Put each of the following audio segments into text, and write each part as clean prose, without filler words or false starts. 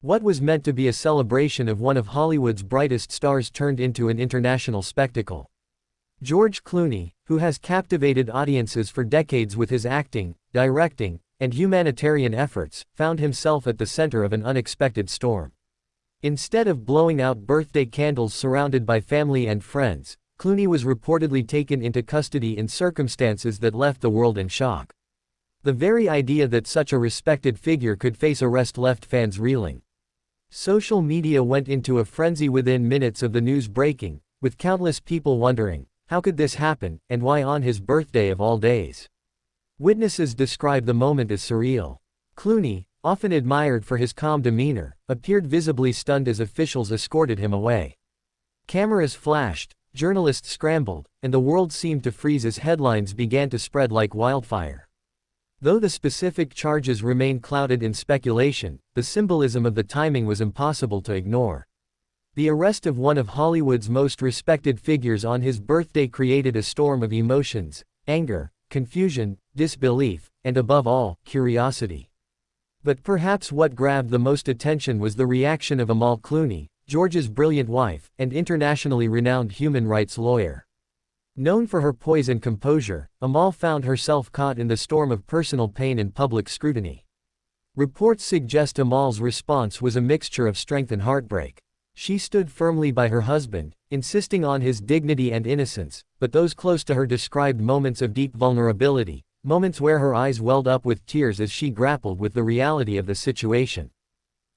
What was meant to be a celebration of one of Hollywood's brightest stars turned into an international spectacle. George Clooney, who has captivated audiences for decades with his acting, directing, and humanitarian efforts, found himself at the center of an unexpected storm. Instead of blowing out birthday candles surrounded by family and friends, Clooney was reportedly taken into custody in circumstances that left the world in shock. The very idea that such a respected figure could face arrest left fans reeling. Social media went into a frenzy within minutes of the news breaking, with countless people wondering, how could this happen, and why on his birthday of all days? Witnesses describe the moment as surreal. Clooney, often admired for his calm demeanor, appeared visibly stunned as officials escorted him away. Cameras flashed, journalists scrambled, and the world seemed to freeze as headlines began to spread like wildfire. Though the specific charges remain clouded in speculation, the symbolism of the timing was impossible to ignore. The arrest of one of Hollywood's most respected figures on his birthday created a storm of emotions: anger, confusion, disbelief, and above all, curiosity. But perhaps what grabbed the most attention was the reaction of Amal Clooney, George's brilliant wife, and internationally renowned human rights lawyer. Known for her poise and composure, Amal found herself caught in the storm of personal pain and public scrutiny. Reports suggest Amal's response was a mixture of strength and heartbreak. She stood firmly by her husband, insisting on his dignity and innocence, but those close to her described moments of deep vulnerability, moments where her eyes welled up with tears as she grappled with the reality of the situation.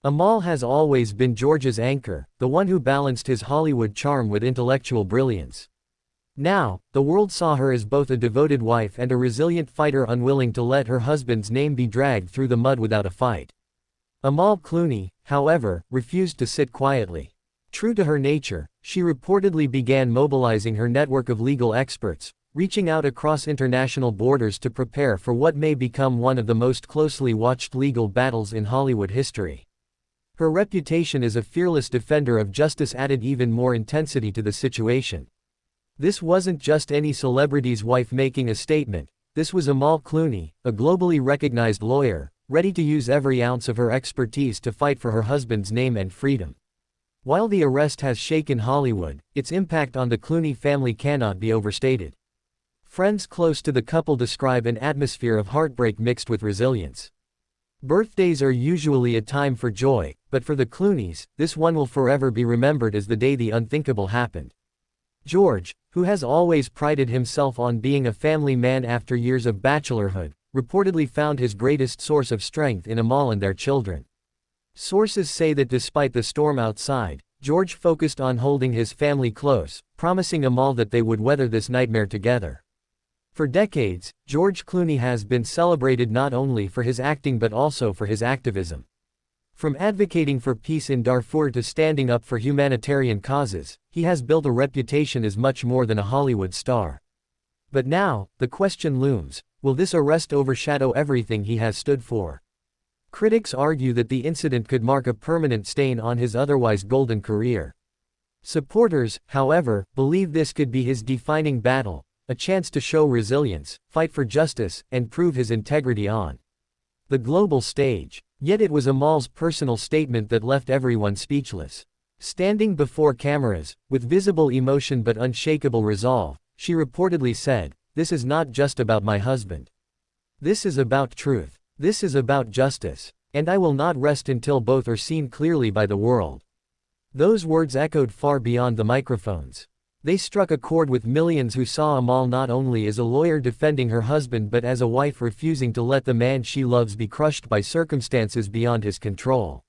Amal has always been George's anchor, the one who balanced his Hollywood charm with intellectual brilliance. Now, the world saw her as both a devoted wife and a resilient fighter unwilling to let her husband's name be dragged through the mud without a fight. Amal Clooney, however, refused to sit quietly. True to her nature, she reportedly began mobilizing her network of legal experts, reaching out across international borders to prepare for what may become one of the most closely watched legal battles in Hollywood history. Her reputation as a fearless defender of justice added even more intensity to the situation. This wasn't just any celebrity's wife making a statement, this was Amal Clooney, a globally recognized lawyer, ready to use every ounce of her expertise to fight for her husband's name and freedom. While the arrest has shaken Hollywood, its impact on the Clooney family cannot be overstated. Friends close to the couple describe an atmosphere of heartbreak mixed with resilience. Birthdays are usually a time for joy, but for the Clooneys, this one will forever be remembered as the day the unthinkable happened. George, who has always prided himself on being a family man after years of bachelorhood, reportedly found his greatest source of strength in Amal and their children. Sources say that despite the storm outside, George focused on holding his family close, promising Amal that they would weather this nightmare together. For decades, George Clooney has been celebrated not only for his acting but also for his activism. From advocating for peace in Darfur to standing up for humanitarian causes, he has built a reputation as much more than a Hollywood star. But now, the question looms: will this arrest overshadow everything he has stood for? Critics argue that the incident could mark a permanent stain on his otherwise golden career. Supporters, however, believe this could be his defining battle, a chance to show resilience, fight for justice, and prove his integrity on the global stage. Yet it was Amal's personal statement that left everyone speechless. Standing before cameras, with visible emotion but unshakable resolve, she reportedly said, "This is not just about my husband. This is about truth. This is about justice. And I will not rest until both are seen clearly by the world." Those words echoed far beyond the microphones. They struck a chord with millions who saw Amal not only as a lawyer defending her husband but as a wife refusing to let the man she loves be crushed by circumstances beyond his control.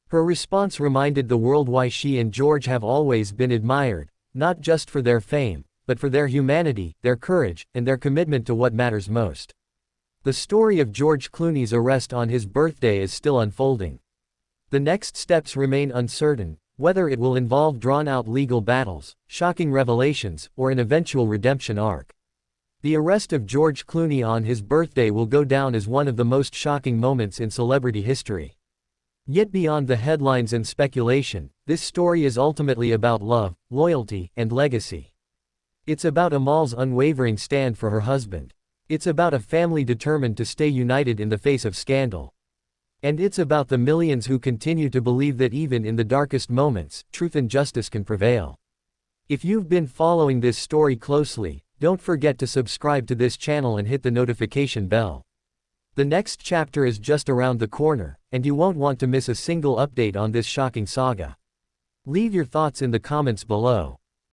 Her response reminded the world why she and George have always been admired, not just for their fame, but for their humanity, their courage, and their commitment to what matters most. The story of George Clooney's arrest on his birthday is still unfolding. The next steps remain uncertain, whether it will involve drawn-out legal battles, shocking revelations, or an eventual redemption arc. The arrest of George Clooney on his birthday will go down as one of the most shocking moments in celebrity history. Yet beyond the headlines and speculation, this story is ultimately about love, loyalty, and legacy. It's about Amal's unwavering stand for her husband. It's about a family determined to stay united in the face of scandal. And it's about the millions who continue to believe that even in the darkest moments, truth and justice can prevail. If you've been following this story closely, don't forget to subscribe to this channel and hit the notification bell. The next chapter is just around the corner, and you won't want to miss a single update on this shocking saga. Leave your thoughts in the comments below.